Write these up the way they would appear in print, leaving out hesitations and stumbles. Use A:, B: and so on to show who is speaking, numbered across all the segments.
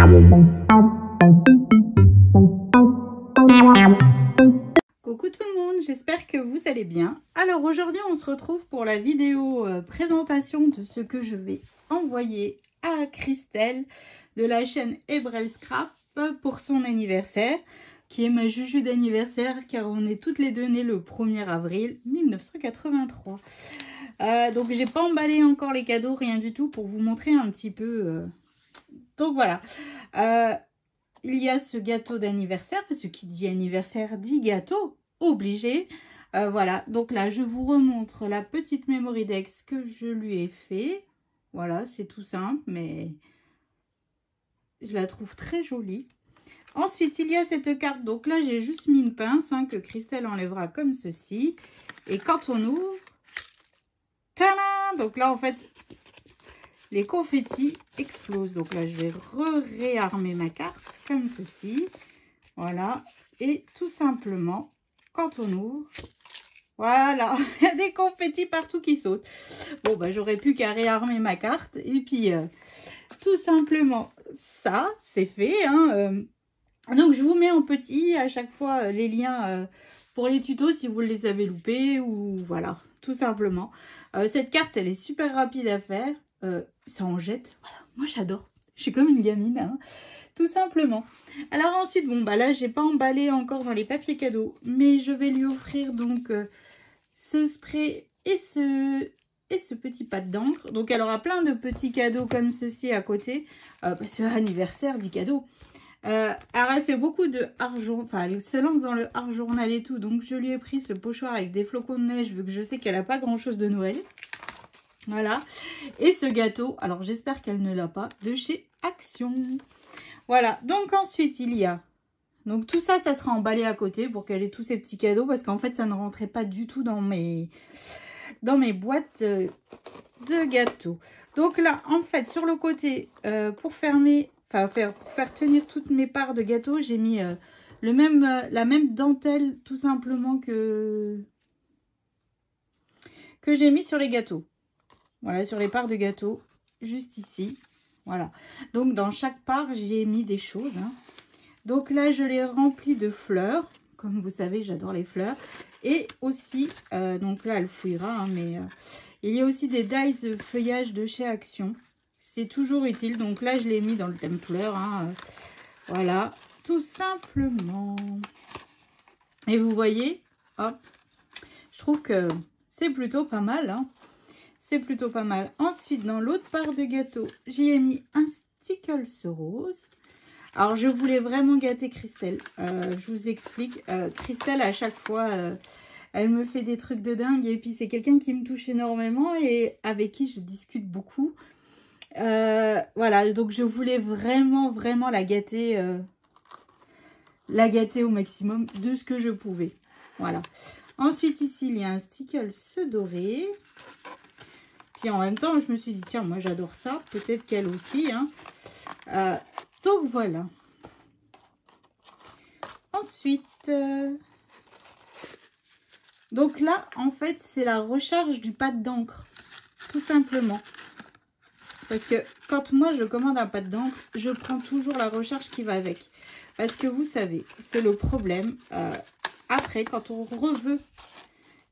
A: Coucou tout le monde, j'espère que vous allez bien. Alors aujourd'hui on se retrouve pour la vidéo présentation de ce que je vais envoyer à Christelle de la chaîne Ebrel Scrap pour son anniversaire, qui est ma juju d'anniversaire car on est toutes les deux nées le 1er avril 1983. Donc j'ai pas emballé encore les cadeaux, rien du tout, pour vous montrer un petit peu. Donc voilà. Il y a ce gâteau d'anniversaire, parce que qui dit anniversaire dit gâteau, obligé. Voilà, donc là, je vous remontre la petite memory dex que je lui ai fait. Voilà, c'est tout simple, mais je la trouve très jolie. Ensuite, il y a cette carte. Donc là, j'ai juste mis une pince que Christelle enlèvera comme ceci. Et quand on ouvre, tadam! Donc là, en fait, les confettis explosent. Donc là, je vais réarmer ma carte comme ceci. Voilà. Et tout simplement, quand on ouvre, voilà, il y a des confettis partout qui sautent. Bon, bah, j'aurais pu qu'à réarmer ma carte. Et puis, tout simplement, ça, c'est fait. Donc, je vous mets en petit à chaque fois les liens pour les tutos si vous les avez loupés. Ou voilà, tout simplement. Cette carte, elle est super rapide à faire. Ça en jette. Voilà, moi j'adore. Je suis comme une gamine, tout simplement. Alors ensuite, bon bah là j'ai pas emballé encore dans les papiers cadeaux, mais je vais lui offrir donc ce spray et ce petit pad d'encre. Donc elle aura plein de petits cadeaux comme ceci à côté, parce que anniversaire dit cadeau. Alors elle fait beaucoup de art journal, enfin elle se lance dans le art journal et tout, donc je lui ai pris ce pochoir avec des flocons de neige vu que je sais qu'elle a pas grand chose de Noël. Voilà, et ce gâteau, alors j'espère qu'elle ne l'a pas, de chez Action. Voilà, donc ensuite il y a, donc tout ça, ça sera emballé à côté pour qu'elle ait tous ces petits cadeaux, parce qu'en fait ça ne rentrait pas du tout dans mes boîtes de gâteaux. Donc là, en fait, sur le côté, pour fermer, enfin pour faire tenir toutes mes parts de gâteaux, j'ai mis la même dentelle tout simplement que j'ai mis sur les gâteaux. Voilà, sur les parts de gâteau, juste ici. Voilà. Donc, dans chaque part, j'y ai mis des choses. Donc là, je l'ai rempli de fleurs. Comme vous savez, j'adore les fleurs. Et aussi, donc là, elle fouillera. Mais il y a aussi des dies de feuillage de chez Action. C'est toujours utile. Donc là, je l'ai mis dans le thème fleurs. Voilà, tout simplement. Et vous voyez, hop, je trouve que c'est plutôt pas mal, C'est plutôt pas mal. Ensuite, dans l'autre part de gâteau, j'y ai mis un stickles rose. Alors, je voulais vraiment gâter Christelle. Je vous explique. Christelle, à chaque fois, elle me fait des trucs de dingue. Et puis, c'est quelqu'un qui me touche énormément et avec qui je discute beaucoup. Voilà, donc je voulais vraiment la gâter au maximum de ce que je pouvais. Voilà. Ensuite, ici, il y a un stickles doré. Et en même temps, je me suis dit, tiens, moi j'adore ça. Peut-être qu'elle aussi. Donc voilà. Ensuite, donc là, en fait, c'est la recharge du pad d'encre. Tout simplement. Parce que quand moi je commande un pad d'encre, je prends toujours la recharge qui va avec. Parce que vous savez, c'est le problème. Après, quand on reveut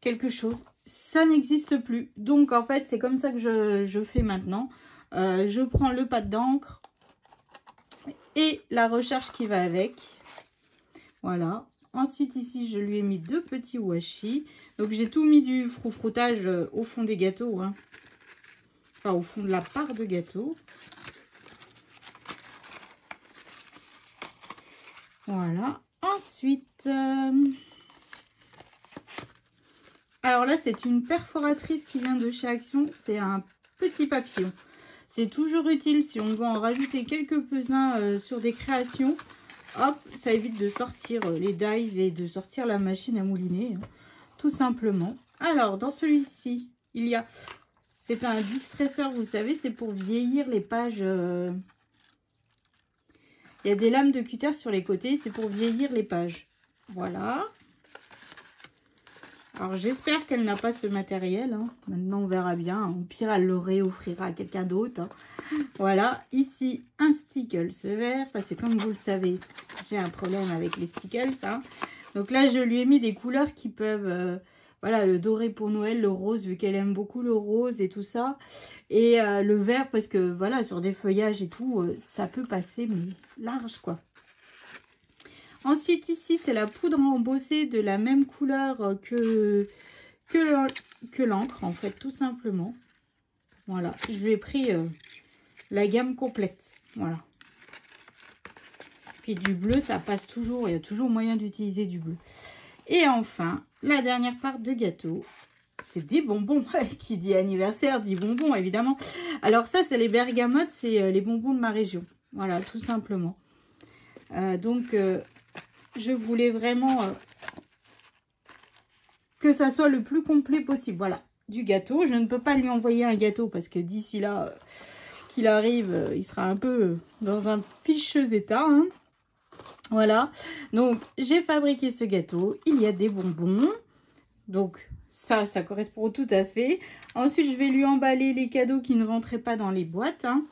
A: quelque chose, ça n'existe plus. Donc en fait c'est comme ça que je fais maintenant. Je prends le pad d'encre et la recharge qui va avec. Voilà. Ensuite ici je lui ai mis 2 petits washi. Donc j'ai tout mis du froufroutage au fond des gâteaux. Enfin au fond de la part de gâteau. Voilà. Ensuite... alors là, c'est une perforatrice qui vient de chez Action. C'est un petit papillon. C'est toujours utile si on doit en rajouter quelques-uns sur des créations. Hop, ça évite de sortir les dies et de sortir la machine à mouliner. Tout simplement. Alors, dans celui-ci, il y a... c'est un distresseur, vous savez, c'est pour vieillir les pages. Il y a des lames de cutter sur les côtés. C'est pour vieillir les pages. Voilà. Alors, j'espère qu'elle n'a pas ce matériel. Hein. Maintenant, on verra bien. Au pire, elle le réoffrira à quelqu'un d'autre. Hein. Voilà. Ici, un stickles vert. Parce que comme vous le savez, j'ai un problème avec les stickles. Hein. Donc là, je lui ai mis des couleurs qui peuvent... voilà, le doré pour Noël, le rose, vu qu'elle aime beaucoup le rose et tout ça. Et le vert, parce que voilà, sur des feuillages et tout, ça peut passer, mais large, quoi. Ensuite, ici, c'est la poudre embossée de la même couleur que l'encre, en fait, tout simplement. Voilà, je lui ai pris la gamme complète. Voilà. Puis du bleu, ça passe toujours. Il y a toujours moyen d'utiliser du bleu. Et enfin, la dernière part de gâteau, c'est des bonbons. Qui dit anniversaire dit bonbons, évidemment. Alors ça, c'est les bergamotes, c'est les bonbons de ma région. Voilà, tout simplement. Donc... je voulais vraiment que ça soit le plus complet possible. Voilà, du gâteau. Je ne peux pas lui envoyer un gâteau parce que d'ici là, qu'il arrive, il sera un peu dans un ficheux état. Hein. Voilà, donc j'ai fabriqué ce gâteau. Il y a des bonbons. Donc ça correspond tout à fait. Ensuite, je vais lui emballer les cadeaux qui ne rentraient pas dans les boîtes. Hein.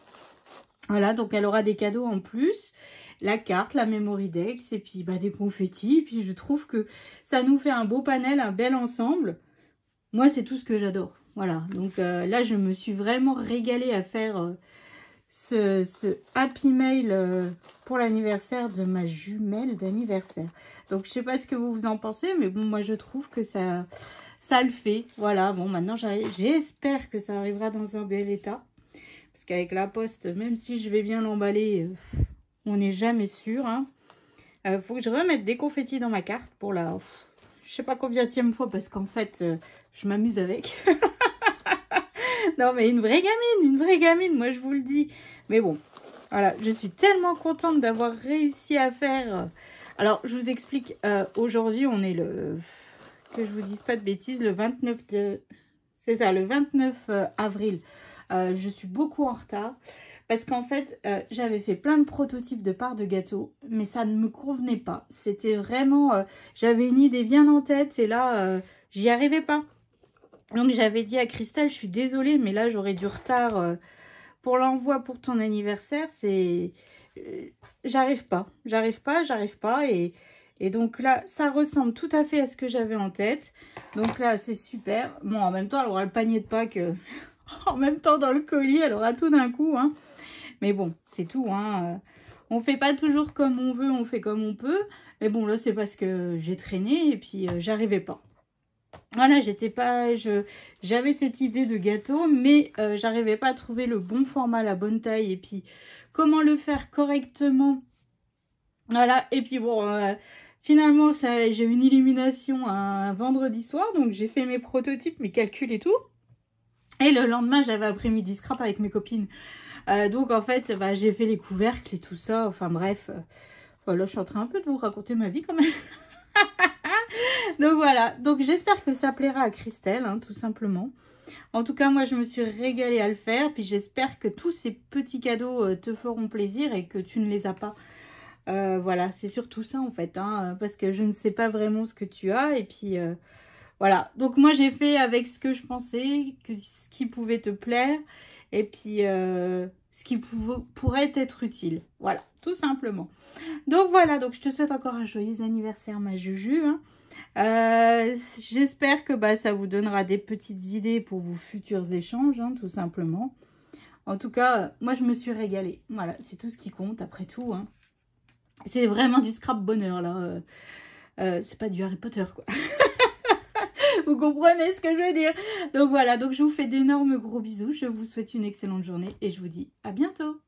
A: Voilà, donc elle aura des cadeaux en plus. La carte, la memory dex et puis des confettis. Et puis je trouve que ça nous fait un beau panel, un bel ensemble. Moi, c'est tout ce que j'adore. Voilà, donc là, je me suis vraiment régalée à faire ce Happy Mail pour l'anniversaire de ma jumelle d'anniversaire. Donc, je sais pas ce que vous en pensez, mais bon, moi, je trouve que ça le fait. Voilà, bon, maintenant, j'espère que ça arrivera dans un bel état. Parce qu'avec la poste, même si je vais bien l'emballer... on n'est jamais sûr. Hein. Faut que je remette des confettis dans ma carte pour la... je sais pas combienième fois parce qu'en fait, je m'amuse avec. Non, mais une vraie gamine, moi je vous le dis. Mais bon, voilà, je suis tellement contente d'avoir réussi à faire... Alors, je vous explique. Aujourd'hui, on est le... que je vous dise pas de bêtises, le 29 de... c'est ça, le 29 avril. Je suis beaucoup en retard. Parce qu'en fait, j'avais fait plein de prototypes de parts de gâteaux, mais ça ne me convenait pas. C'était vraiment... j'avais une idée bien en tête et là, j'y arrivais pas. Donc, j'avais dit à Christelle, je suis désolée, mais là, j'aurai du retard pour l'envoi pour ton anniversaire. C'est... j'arrive pas. Et donc là, ça ressemble tout à fait à ce que j'avais en tête. Donc là, c'est super. Bon, en même temps, elle aura le panier de Pâques... en même temps, dans le colis, elle aura tout d'un coup, hein. Mais bon, c'est tout, hein. On fait pas toujours comme on veut, on fait comme on peut. Mais bon, là, c'est parce que j'ai traîné et puis j'arrivais pas. Voilà, j'avais cette idée de gâteau, mais j'arrivais pas à trouver le bon format, la bonne taille. Et puis, comment le faire correctement. Voilà, et puis bon... finalement, j'ai eu une illumination un vendredi soir. Donc, j'ai fait mes prototypes, mes calculs et tout. Et le lendemain, j'avais après-midi scrap avec mes copines. Donc, en fait, j'ai fait les couvercles et tout ça. Enfin, bref. Voilà, je suis en train un peu de vous raconter ma vie quand même. Donc, voilà. Donc, j'espère que ça plaira à Christelle, hein, tout simplement. En tout cas, moi, je me suis régalée à le faire. Puis, j'espère que tous ces petits cadeaux te feront plaisir et que tu ne les as pas. Voilà, c'est surtout ça, en fait. Hein, parce que je ne sais pas vraiment ce que tu as. Et puis... voilà, donc moi j'ai fait avec ce que je pensais, ce qui pouvait te plaire et puis ce qui pourrait être utile. Voilà, tout simplement. Donc voilà, donc je te souhaite encore un joyeux anniversaire ma Juju. Hein. J'espère que ça vous donnera des petites idées pour vos futurs échanges, hein, tout simplement. En tout cas, moi je me suis régalée. Voilà, c'est tout ce qui compte après tout. Hein. C'est vraiment du scrap bonheur là. C'est pas du Harry Potter quoi. Vous comprenez ce que je veux dire. Donc voilà, donc je vous fais d'énormes gros bisous. Je vous souhaite une excellente journée et je vous dis à bientôt.